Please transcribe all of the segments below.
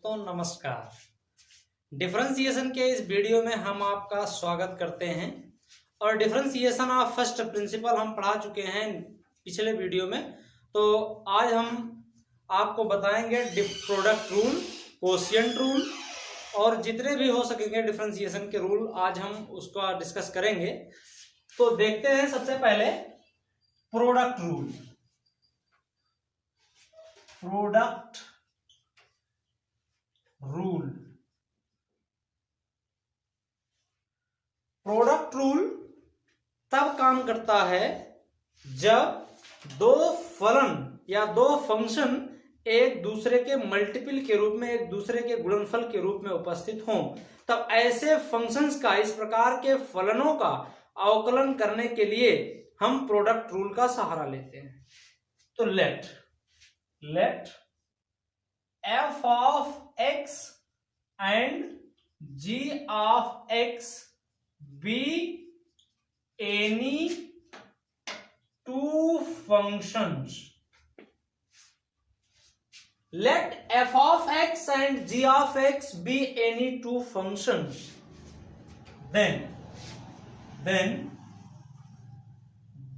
दोस्तों नमस्कार। डिफरेंशिएशन के इस वीडियो में हम आपका स्वागत करते हैं और डिफरेंशिएशन ऑफ फर्स्ट प्रिंसिपल हम पढ़ा चुके हैं पिछले वीडियो में। तो आज हम आपको बताएंगे प्रोडक्ट रूल, कोशिएंट रूल और जितने भी हो सकेंगे डिफरेंशिएशन के रूल आज हम उसका डिस्कस करेंगे। तो देखते हैं सबसे पहले प्रोडक्ट रूल। प्रोडक्ट रूल तब काम करता है जब दो फलन या दो फंक्शन एक दूसरे के मल्टीपल के रूप में, एक दूसरे के गुणनफल के रूप में उपस्थित हों। तब ऐसे फंक्शंस का, इस प्रकार के फलनों का अवकलन करने के लिए हम प्रोडक्ट रूल का सहारा लेते हैं। तो late f of x and g of x be any two functions. Let f of x and g of x be any two functions. Then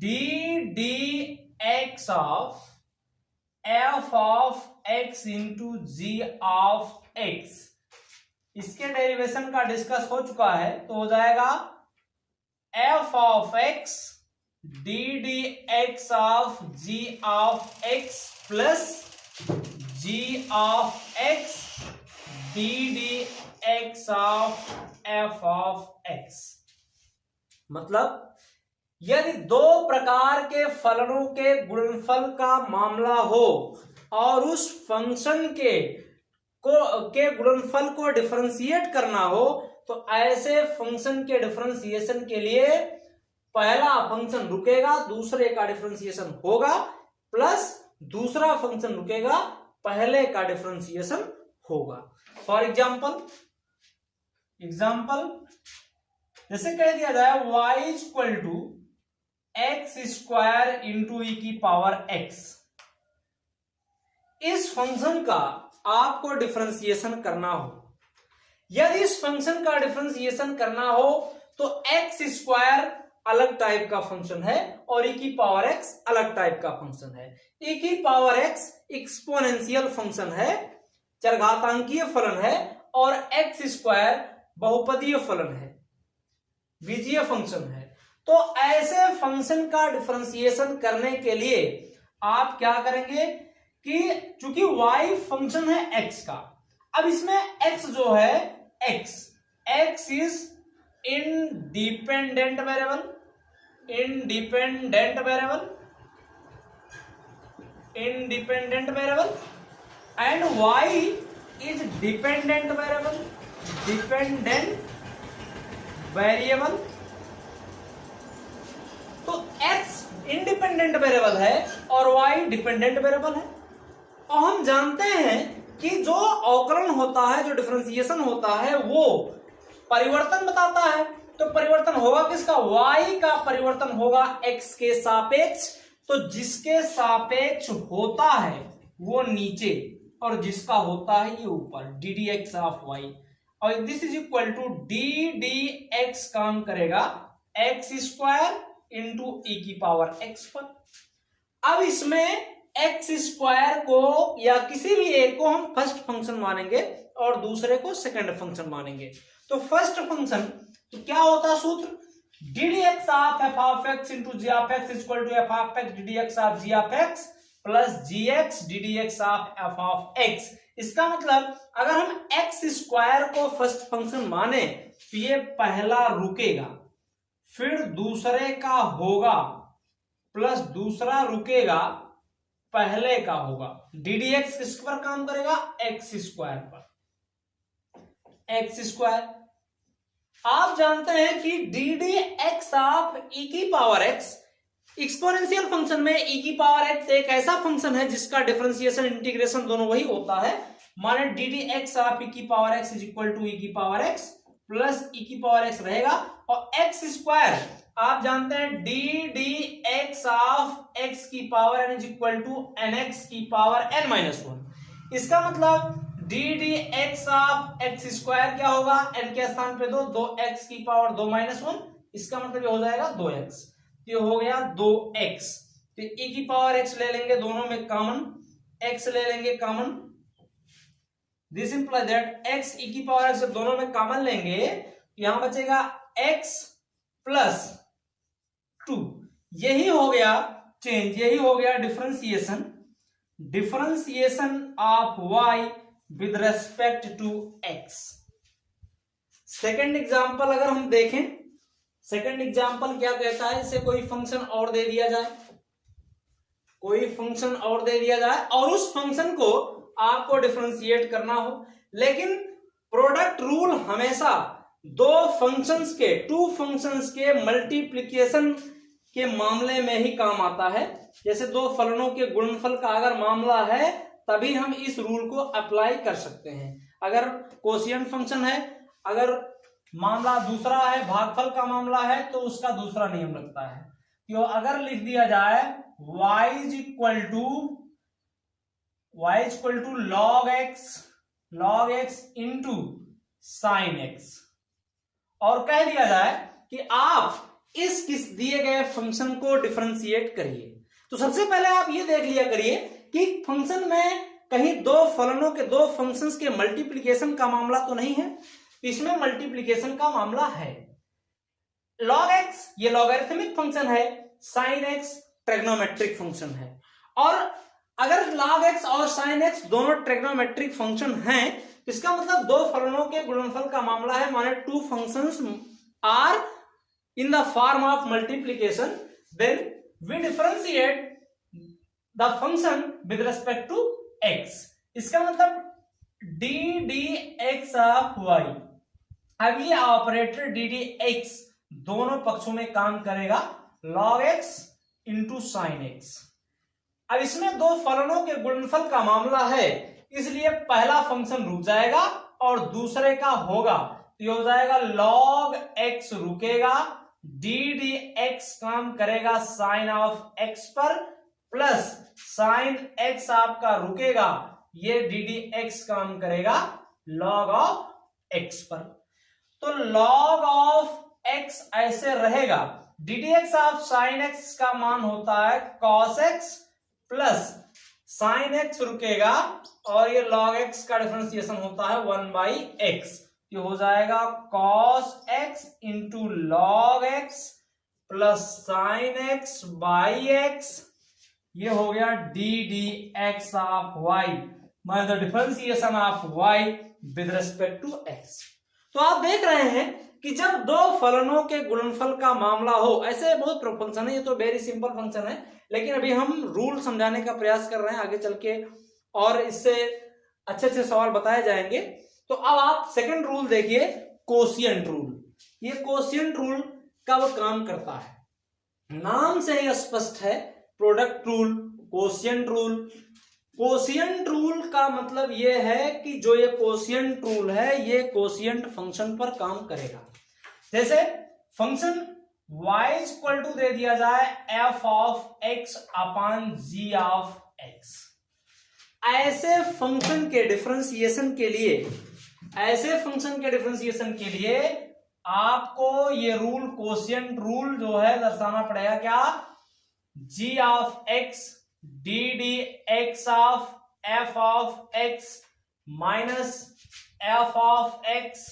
ddx of f of x into g of x, इसके derivation का discuss हो चुका है। तो हो जाएगा f of x ddx of g of x plus g of x ddx of f of x। मतलब यदि दो प्रकार के फलनों के गुणनफल का मामला हो और उस फंक्शन के गुणनफल को डिफरेंशिएट करना हो, तो ऐसे फंक्शन के डिफरेंशिएशन के लिए पहला फंक्शन रुकेगा, दूसरे का डिफरेंशिएशन होगा, प्लस दूसरा फंक्शन रुकेगा, पहले का डिफरेंशिएशन होगा। फॉर एग्जाम्पल जैसे कह दिया जाए y equal to X square into E की पावर x। इस फंक्शन का आपको डिफरेंशिएशन करना हो। यदि इस फंक्शन का डिफरेंशिएशन करना हो तो एक्स स्क्वायर अलग टाइप का फंक्शन है और ई की पावर x अलग टाइप का फंक्शन है। ई की पावर x एक्सपोनेंशियल फंक्शन है, चरघातांकीय फलन है, और एक्स स्क्वायर बहुपदीय फलन है, बीजीय फंक्शन है। तो ऐसे फंक्शन का डिफरेंशिएशन करने के लिए आप क्या करेंगे कि चूंकि y फंक्शन है x का, अब इसमें x जो है x is independent variable and y is dependent variable. तो x इंडिपेंडेंट वेरिएबल है और y डिपेंडेंट वेरिएबल है। और हम जानते हैं कि जो अवकलन होता है, जो डिफरेंशिएशन होता है, वो परिवर्तन बताता है। तो परिवर्तन होगा किसका? y का परिवर्तन होगा x के सापेक्ष। तो जिसके सापेक्ष होता है वो नीचे और जिसका होता है ये ऊपर, ddx ऑफ y। और this is equal to ddx काम करेगा एक्स स्क्वायर इंटू ई की पावर x पर। अब इसमें एक्स स्क्वायर को या किसी भी एक को हम फर्स्ट फंक्शन मानेंगे और दूसरे को सेकंड फंक्शन मानेंगे। तो फर्स्ट फंक्शन तो क्या होता सूत्र? ddx of f of x into g of x equal to f of x ddx of g of x plus gx ddx of f of x। इसका मतलब अगर हम एक्स स्क्वायर को फर्स्ट फंक्शन माने तो ये पहला रुकेगा, फिर दूसरे का होगा, प्लस दूसरा रुकेगा, पहले का होगा। ddx किस पर काम करेगा? एक्स स्क्वायर पर। एक्स स्क्वायर आप जानते हैं कि ddx ऑफ e की पावर x, एक्सपोनेंशियल फंक्शन में e की पावर x एक ऐसा फंक्शन है जिसका डिफरेंशिएशन, इंटीग्रेशन दोनों वही होता है। माने ddx ऑफ e की power x is equal to e की पावर x प्लस e की पावर x रहेगा। और एक्स स्क्वायर आप जानते हैं ddx ऑफ x की power n is equal to nx की पावर n-1। इसका मतलब d D x of x square क्या होगा, n के स्थान पे 2x की पावर 2-1, इसका मतलब ये हो जाएगा 2x, ये हो गया 2x। तो e की पावर x ले लेंगे, दोनों में कॉमन x ले लेंगे common, this imply that x e की पावर x दोनों में कॉमन लेंगे, यहां बचेगा x प्लस 2, यही हो गया चेंज, यही हो गया differentiation, differentiation of y with respect to x। Second example अगर हम देखें, सेकंड एग्जांपल क्या कहता है, इसे कोई फंक्शन और दे दिया जाए, कोई फंक्शन और दे दिया जाए और उस फंक्शन को आपको डिफरेंशिएट करना हो, लेकिन प्रोडक्ट रूल हमेशा टू फंक्शंस के मल्टीप्लिकेशन के मामले में ही काम आता है। जैसे दो फलनों के गुणनफल का अगर मामला है तभी हम इस रूल को अप्लाई कर सकते हैं। अगर कोशिएंट फंक्शन है, अगर मामला दूसरा है, भागफल का मामला है, तो उसका दूसरा नियम लगता है। तो अगर लिख दिया जाए y is equal to log x into sine x, और कह दिया जाए कि आप इस किस दिए गए फंक्शन को डिफरेंशिएट करिए, तो सबसे पहले आप ये देख लिया करिए कि फंक्शन में कहीं दो फंक्शंस के मल्टीप्लिकेशन का मामला तो नहीं है, इसमें मल्टीप्लिकेशन का मामला है। log x ये लॉगरिथमिक फंक्शन है, sin x ट्रिग्नोमेट्रिक फंक्शन है, और अगर log x और sin x दोनों ट्रिग्नोमेट्रिक फंक्शन हैं, इसका मतलब दो फलनों के गुणनफल का मामला है, माने two functions are in the form of multiplication, then we differentiate the function with respect to x। इसका मतलब d D x of y, अब ये ऑपरेटर डी डी एक्स दोनों पक्षों में काम करेगा, log x into sine x। अब इसमें दो फलनों के गुणनफल का मामला है, इसलिए पहला फंक्शन रुक जाएगा और दूसरे का होगा, तो ये हो जाएगा log x रुकेगा, डी डी एक्स काम करेगा साइन ऑफ x पर, प्लस साइन x आपका रुकेगा, ये डी डी एक्स काम करेगा log ऑफ x पर। तो log ऑफ x ऐसे रहेगा, D D x of sine x का मान होता है cos x plus sine x रुकेगा, और ये log x का डिफरेंशिएशन होता है 1/x, ये हो जाएगा cos x into log x plus sine x by x, ये हो गया d D x of y, माने the differentiation of y with respect to x। तो आप देख रहे हैं कि जब दो फलनों के गुणनफल का मामला हो, ऐसे बहुत फंक्शन है, ये तो वेरी सिंपल फंक्शन है, लेकिन अभी हम रूल समझाने का प्रयास कर रहे हैं, आगे चल के और इससे अच्छे अच्छे सवाल बताए जाएंगे। तो अब आप सेकंड रूल देखिए, कोशिएंट रूल। ये कोशिएंट रूल कब काम करता है, नाम से ही स्पष्ट है, product rule, quotient rule. Quotient rule का मतलब ये है कि जो ये कोशिएंट रूल है, ये कोशिएंट फंक्शन पर काम करेगा। जैसे फंक्शन y इक्वल टू दे दिया जाए f of x upon g of x, ऐसे फंक्शन के डिफरेंशिएशन के लिए आपको ये रूल, कोशिएंट रूल जो है दर्शाना पड़ेगा, क्या, g of x d D x of f of x minus f of x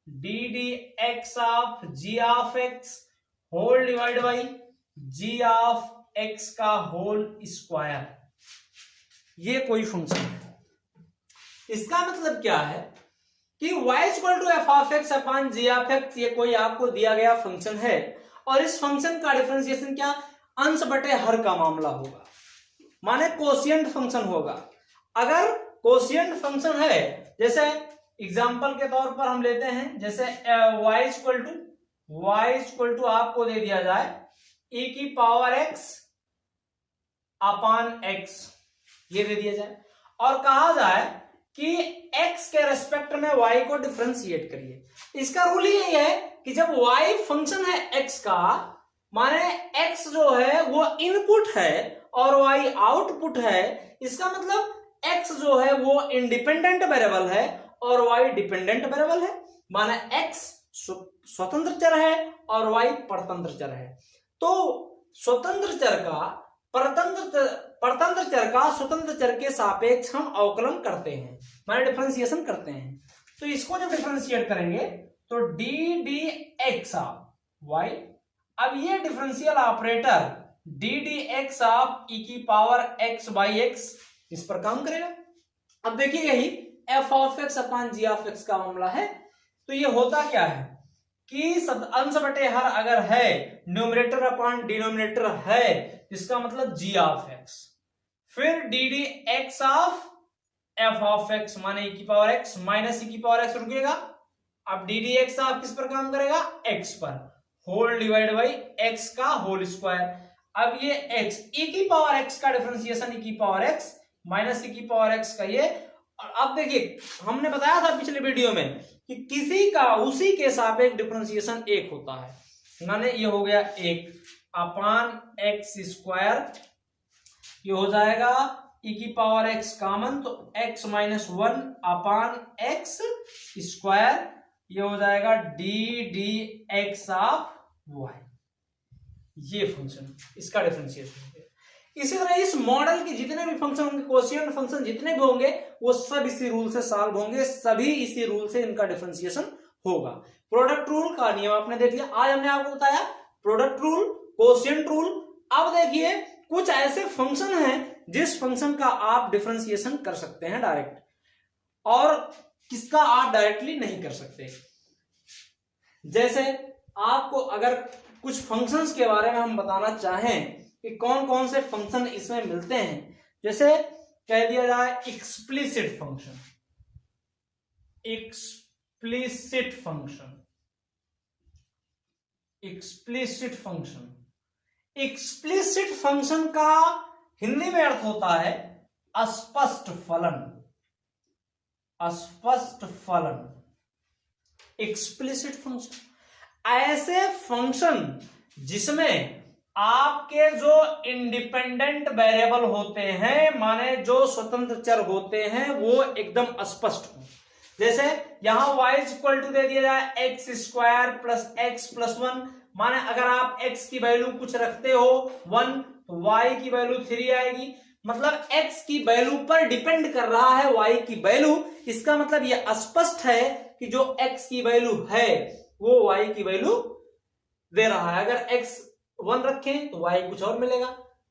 d D x of g of x whole divide by g of x का होल स्क्वायर। ये कोई function है, इसका मतलब क्या है कि y equal to f of x upon g of x, ये कोई आपको दिया गया फंक्शन है, और इस फंक्शन का डिफरेंशिएशन क्या, अंश बटे हर का मामला होगा, माने कोशिएंट फंक्शन होगा। अगर कोशिएंट फंक्शन है, जैसे एग्जांपल के तौर पर हम लेते हैं, जैसे y इक्वल टू आपको दे दिया जाए e की पावर x अपॉन x, ये दे दिया जाए, और कहा जाए कि x के रेस्पेक्ट में y को डिफरेंशिएट करिए। इसका रूल यही है कि जब y फंक्शन है x का, माने x जो है वो इनपुट है और y आउटपुट है, इसका मतलब x जो है वो इंडिपेंडेंट वेरिएबल है और y डिपेंडेंट वेरिएबल है, माना x स्वतंत्र चर है और y परतंत्र चर है। तो स्वतंत्र चर का परतंत्र चर का स्वतंत्र चर के सापेक्ष हम अवकलन करते हैं, माने डिफरेंशिएशन करते हैं। तो इसको जब डिफरेंशिएट करेंगे तो D D x of Y, अब ये differential operator D D x of E की पावर एक्स बाई एक्स इस पर काम करेगा। अब देखिए यही f of x upon g of x का मामला है। तो ये होता क्या है कि अंश बटे हर अगर है, न्यूमरेटर अपॉन डिनोमिनेटर है, इसका मतलब जी ऑफ एक्स, फिर D D x of F of x माने ई की पावर एक्स माइनस ई की पावर एक्स रुकेगा। अब डी डी एक्स ऑफ किस पर काम करेगा, एक्स पर, होल डिवाइड बाई एक्स का होल स्क्वायर। अब ये एक्स ई की पावर एक्स का डिफरेंशिएशन ई की पावर एक्स माइनस ई की पावर एक्स का ये। और अब देखिए हमने बताया था पिछले वीडियो में कि किसी का उसी के सापेक्ष डिफरेंशिएशन एक होता है, माने ये हो गया एक अपान एक्स स्क्वायर, ये हो जाएगा ई की पावर एक्स कॉमन तो x minus one upon x square, ये हो जाएगा D D x of Y, ये फंक्शन इसका डिफरेंशिएशन हो गया। इसी तरह इस मॉडल के जितने भी फंक्शन होंगे, कोशिएंट फंक्शन जितने भी होंगे वो सब इसी रूल से सॉल्व होंगे, सभी इसी रूल से इनका डिफरेंशिएशन होगा। प्रोडक्ट रूल का नियम आपने देख लिया, आज हमने आपको बताया प्रोडक्ट रूल, कोशिएंट रूल। अब देखिए कुछ ऐसे फंक्शन हैं जिस फंक्शन का आप डिफरेंशिएशन कर सकते हैं डायरेक्ट, और किसका आप डायरेक्टली नहीं कर सकते। जैसे आपको अगर कुछ फंक्शंस के बारे में हम बताना चाहें कि कौन कौन से फंक्शन इसमें मिलते हैं, जैसे कह दिया जाए explicit function, explicit function, explicit function, explicit function का हिंदी में अर्थ होता है अस्पष्ट फलन, अस्पष्ट फलन, एक्सप्लिसिट फंक्शन। ऐसे फंक्शन जिसमें आपके जो इंडिपेंडेंट वेरिएबल होते हैं, माने जो स्वतंत्र चर होते हैं, वो एकदम स्पष्ट हो। जैसे यहां y इक्वल टू दे दिया जाए x square plus x plus one, माने अगर आप x की वैल्यू कुछ रखते हो 1 तो y की वैल्यू 3 आएगी, मतलब x की वैल्यू पर डिपेंड कर रहा है y की वैल्यू। इसका मतलब ये स्पष्ट है कि जो x की वैल्यू है वो y की वैल्यू दे रहा है। अगर x 1 रखें तो y कुछ और मिलेगा,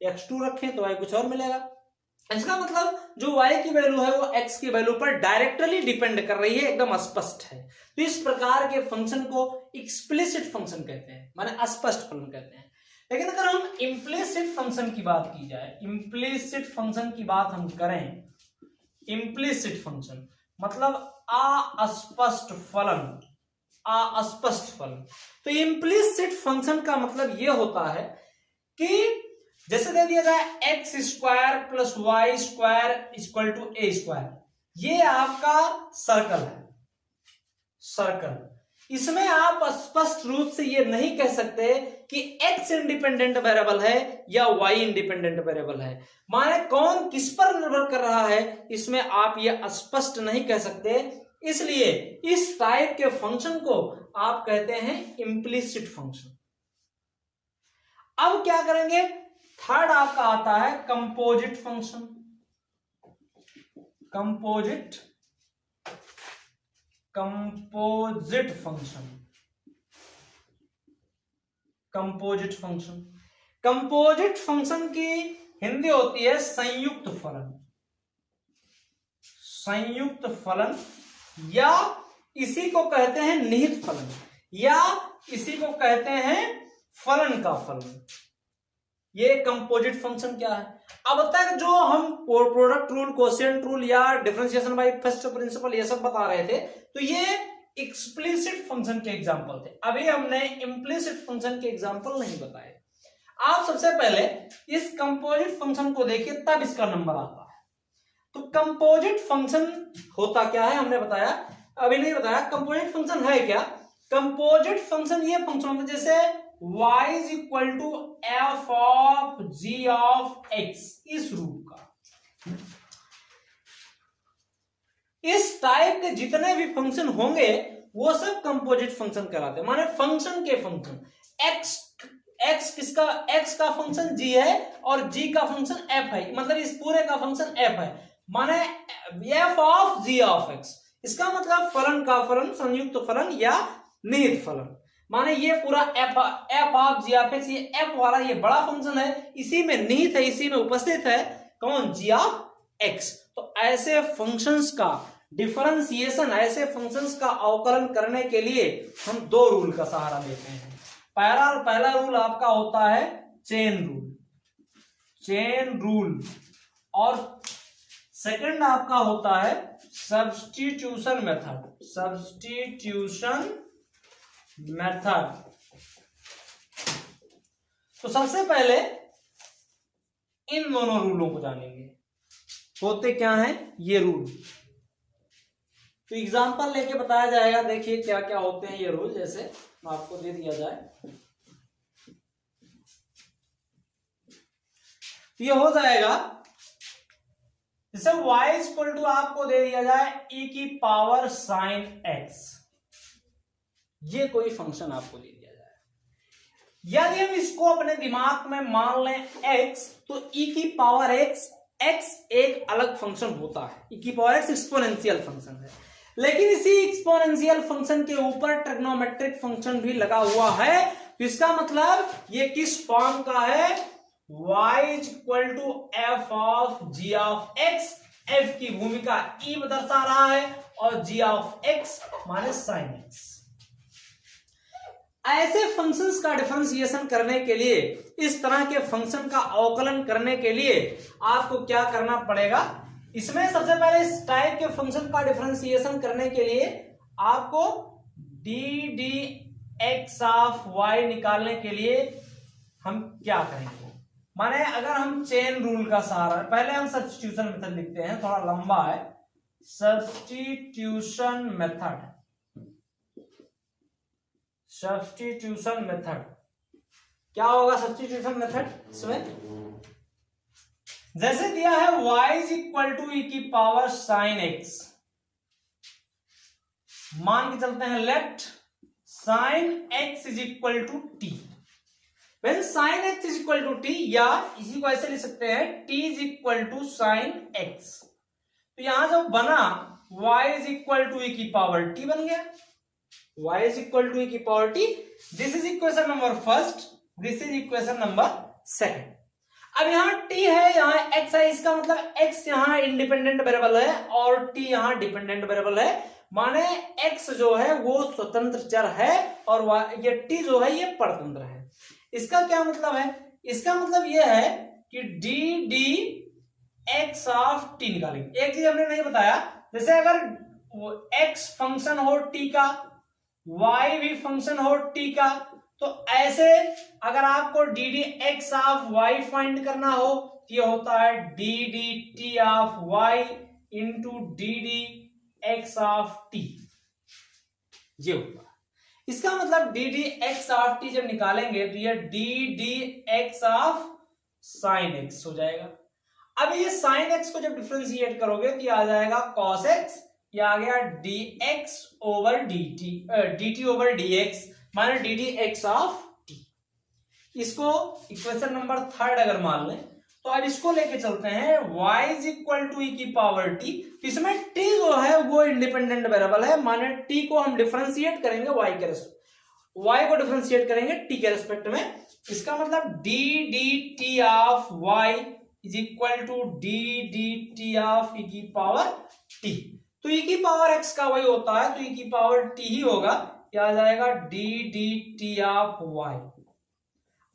x 2 रखें तो y कुछ और मिलेगा। इसका मतलब जो y की वैल्यू है वो x की वैल्यू पर डायरेक्टली डिपेंड कर रही है, एकदम स्पष्ट है। तो इस प्रकार के फंक्शन को एक्सप्लिसिट फंक्शन कहते हैं, माने स्पष्ट फलन कहते हैं। लेकिन अगर हम इम्प्लिसिट फंक्शन की बात की जाए, इम्प्लिसिट फंक्शन की बात हम करें, इम्प्लिसिट फंक्शन मतलब अस्पष्ट फलन, अस्पष्ट फलन। तो इम्प्लिसिट फंक्शन का मतलब यह होता है कि जैसे दे दिया जाए x square plus y square equal to a square, ये आपका सर्कल है, सर्कल। इसमें आप स्पष्ट रूप से ये नहीं कह सकते कि x इंडिपेंडेंट वेरिएबल है या y इंडिपेंडेंट वेरिएबल है, माने कौन किस पर निर्भर कर रहा है, इसमें आप ये स्पष्ट नहीं कह सकते। इसलिए इस टाइप के फंक्शन को आप कहते हैं इम्प्लिसिट फंक्शन। अब क्या करेंगे, थर्ड आपका आता है composite function, composite, composite function, composite function. Composite function की हिंदी होती है संयुक्त फलन, संयुक्त फलन, या इसी को कहते हैं निहित फलन, या इसी को कहते हैं फलन का फलन। ये कंपोजिट फंक्शन क्या है? अब तक जो हम प्रोडक्ट रूल, कोशिएंट रूल या डिफरेंशिएशन बाय फर्स्ट प्रिंसिपल ये सब बता रहे थे, तो ये एक्सप्लिसिट फंक्शन के एग्जांपल थे। अभी हमने इम्प्लिसिट फंक्शन के एग्जांपल नहीं बताए। आप सबसे पहले इस कंपोजिट फंक्शन को देखिए, तब इसका नंबर आता है। तो कंपोजिट फंक्शन होता क्या है हमने बताया, अभी नहीं बताया। कंपोजिट फंक्शन है क्या? कंपोजिट फंक्शन ये फंक्शन होता है जैसे y is equal to f of g of x, इस रूप का। इस टाइप के जितने भी फंक्शन होंगे वो सब कंपोजिट फंक्शन कहलाते हैं। माने फंक्शन के फंक्शन, एक्स का फंक्शन जी है और जी का फंक्शन एफ है, मतलब इस पूरे का फंक्शन एफ है, माने f of g of x. इसका मतलब फलन का फलन, संयुक्त फलन या निहित फलन। माने ये पूरा f of g of x, ये एफ वाला ये बड़ा फंक्शन है, इसी में निहित है, इसी में उपस्थित है कौन, जी ऑफ एक्स। तो ऐसे फंक्शंस का डिफरेंशिएशन, ऐसे फंक्शंस का अवकलन करने के लिए हम दो रूल का सहारा लेते हैं। पहला रूल आपका होता है चेन रूल और सेकंड आपका होता है सब्स्टिट्यूशन मेथड। तो सबसे पहले इन दोनों रूलों को जानेंगे, होते क्या हैं ये रूल। तो एग्जांपल लेके बताया जाएगा, देखिए क्या क्या होते हैं ये रूल। जैसे आपको दे दिया जाए तो ये हो जाएगा, जैसे y इक्वल टू आपको दे दिया जाए e की पावर साइन x, ये कोई फंक्शन आपको दे दिया जाए। यदि हम इसको अपने दिमाग में मान लें x, तो e की पावर x एक अलग फंक्शन होता है, e की पावर x एक्सपोनेंशियल फंक्शन है, लेकिन इसी एक्सपोनेंशियल फंक्शन के ऊपर ट्रिग्नोमेट्रिक फंक्शन भी लगा हुआ है। तो इसका मतलब ये किस फॉर्म का है, y equal to f of g of x, f की भूमिका e दर्शा रहा है और g ऑफ x माने साइन x। ऐसे फंक्शंस का डिफरेंशिएशन करने के लिए, इस तरह के फंक्शन का अवकलन करने के लिए आपको क्या करना पड़ेगा, इसमें सबसे पहले इस टाइप के फंक्शन का डिफरेंशिएशन करने के लिए आपको d D x of y निकालने के लिए हम क्या करेंगे, माने अगर हम चेन रूल का सहारा, पहले हम सब्स्टिट्यूशन मेथड लिखते हैं, थोड़ा लंबा है, सब्स्टिट्यूशन मेथड क्या होगा। सब्स्टिट्यूशन मेथड इसमें जैसे दिया है y is equal to e की पावर साइन x, मान के चलते हैं let sine x is equal to t। When sin x is equal to t, या इसी को ऐसे लिख सकते हैं t is equal to sin x। तो यहां जो बना y is equal to e की पावर t बन गया, y is equal to e की power t। This is equation number first, this is equation number second. अब यहाँ t है, यहाँ x है, इसका मतलब x यहाँ इंडिपेंडेंट वेरिएबल है और t यहाँ डिपेंडेंट वेरिएबल है, माने x जो है वो स्वतंत्र चर है और ये t जो है ये परतंत्र है। इसका क्या मतलब है, इसका मतलब यह है कि D D x of T निकालेंगे। एक चीज हमने नहीं बताया, जैसे अगर x फंक्शन हो t का, y भी फंक्शन हो t का, तो ऐसे अगर आपको d D x of y find करना हो तो ये होता है D D T of y into D D x of T, ये होगा। इसका मतलब d D x of T जब निकालेंगे तो ये D D x of sine x हो जाएगा। अब ये साइन एक्स को जब डिफरेंशिएट करोगे तो ये आ जाएगा कॉस एक्स, ये आ गया D X over D T over D X माने D D x of T. इसको इक्वेशन नंबर थर्ड अगर मान लें तो अब इसको लेके चलते हैं y is equal to e की पावर t। इसमें t जो है वो इंडिपेंडेंट वेरिएबल है, माने t को हम डिफरेंशिएट करेंगे y को डिफरेंशिएट करेंगे t के रेस्पेक्ट में। इसका मतलब d dt of y is equal to d dt of e की पावर t। तो e की पावर x का वही होता है, तो e की पावर t ही होगा, क्या आ जाएगा d dt ऑफ y।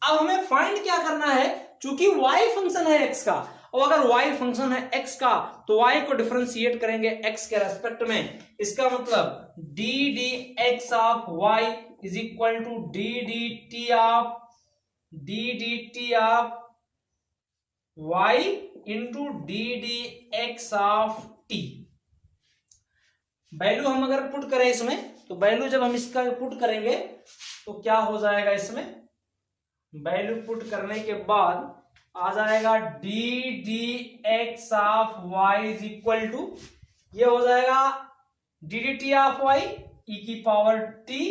अब हमें फाइंड क्या करना है, चूंकि y फंक्शन है x का, और अगर y फंक्शन है x का तो y को डिफरेंशिएट करेंगे x के रेस्पेक्ट में। इसका मतलब d D x of y is equal to d D T of y into D D x of t। Value हम अगर पुट करें इसमें, तो वैल्यू जब हम इसका पुट करेंगे तो क्या हो जाएगा, इसमें वैल्यू पुट करने के बाद आ जाएगा D D x of Y is equal to ये हो जाएगा D D T of Y E की power T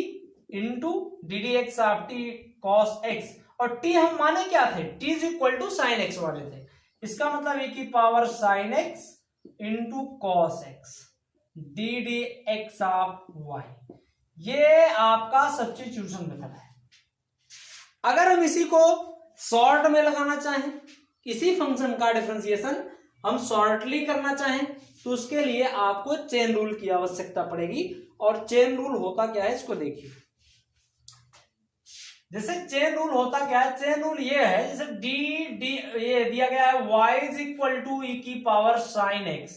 into D D x of T cos X, और टी हम माने क्या थे, T is equal to sine X वाले थे, इसका मतलब ए की power sine X into cos X D D x of Y. ये आपका सब्स्टिट्यूशन मेथड है। अगर हम इसी को शॉर्ट में लगाना चाहें, इसी फंक्शन का डिफरेंशिएशन हम शॉर्टली करना चाहें, तो उसके लिए आपको चेन रूल की आवश्यकता पड़ेगी। और चेन रूल होता क्या है इसको देखिए। जैसे चेन रूल होता क्या है, चेन रूल ये है, जैसे डी डी ये दिया गया है y is equal to E की power sine X,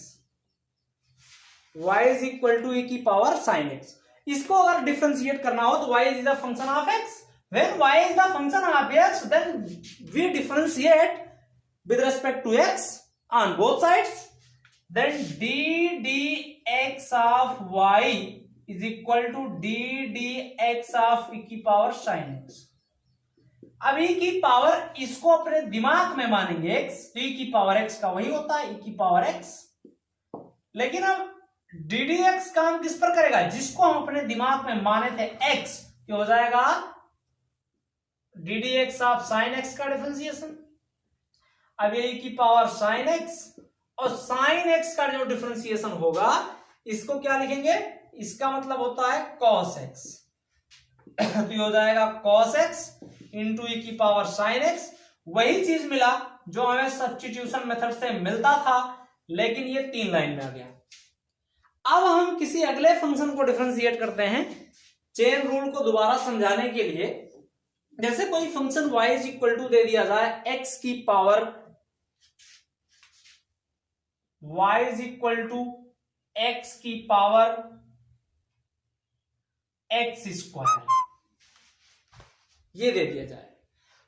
y is equal to E की पावर साइन एक्स। इसको अगर डिफरेंशिएट करना हो तो y is the function of x, when y is the function of x then we differentiate with respect to x on both sides, then d dx of y is equal to d dx of e की power sin x। अब e की power इसको अपने दिमाग में मानेंगे x, तो e की पावर x का वही होता है e की पावर x, लेकिन अब d dx काम किस पर करेगा, जिसको हम अपने दिमाग में माने थे x, ये हो जाएगा D D x of sine x का डिफरेंशिएशन। अब ये की पावर साइन एक्स और साइन एक्स का जो डिफरेंशिएशन होगा इसको क्या लिखेंगे, इसका मतलब होता है कॉस एक्स, तो ये हो जाएगा कॉस एक्स इंटू ई की पावर साइन एक्स। वही चीज मिला जो हमें सब्स्टिट्यूशन मेथड से मिलता था, लेकिन ये 3 लाइन में आ गया। अब हम किसी अगले फंक्शन को डिफरेंशिएट करते हैं चेन रूल को दोबारा समझाने के लिए। जैसे कोई function y is equal to दे दिया जाए x की power y is equal to x की पावर x स्क्वायर, ये दे दिया जाए,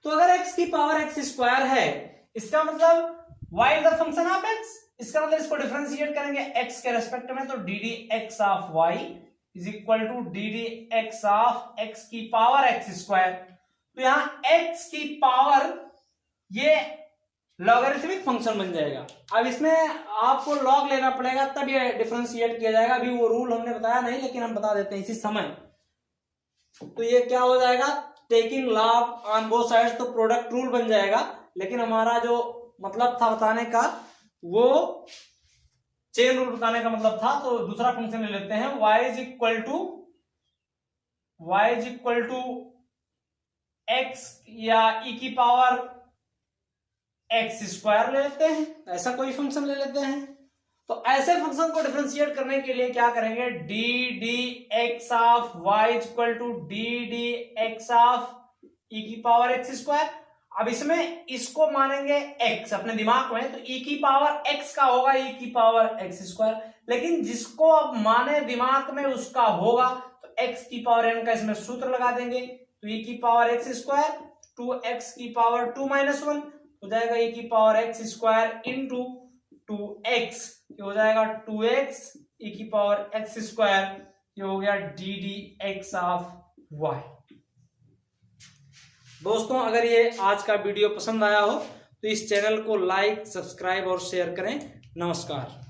तो अगर x की पावर x स्क्वायर है, इसका मतलब y is the function of x, इसका मतलब इसको डिफरेंशिएट करेंगे x के रेस्पेक्ट में, तो D D x of y is equal to d D x of x की पावर x स्क्वायर। तो यहां x की पावर ये लॉगरिथमिक फंक्शन बन जाएगा। अब इसमें आपको लॉग लेना पड़ेगा तब ये डिफरेंशिएट किया जाएगा, अभी वो रूल हमने बताया नहीं, लेकिन हम बता देते हैं इसी समय। तो ये क्या हो जाएगा, taking log on both sides, तो प्रोडक्ट रूल बन जाएगा, लेकिन हमारा जो मतलब था बताने का वो चेन रूल बताने का मतलब था। तो दूसरा फंक्शन ले लेते हैं y is equal to x या e की पावर x स्क्वायर ले लेते हैं, ऐसा कोई फंक्शन ले लेते हैं। तो ऐसे फंक्शन को डिफरेंशिएट करने के लिए क्या करेंगे, d D x of y equal to d D x of e की पावर x स्क्वायर। अब इसमें इसको मानेंगे x अपने दिमाग में, तो e की पावर x का होगा e की पावर x स्क्वायर, लेकिन जिसको अब माने दिमाग में उसका होगा तो x की पावर n का इसमें सूत्र लगा देंगे, तो e की पावर x स्क्वायर 2x की पावर 2 माइनस 1 हो जाएगा e की power x square into 2x, ये हो जाएगा 2x e की पावर x स्क्वायर, ये हो गया d D x of y। दोस्तों अगर ये आज का वीडियो पसंद आया हो तो इस चैनल को लाइक, सब्सक्राइब और शेयर करें। नमस्कार।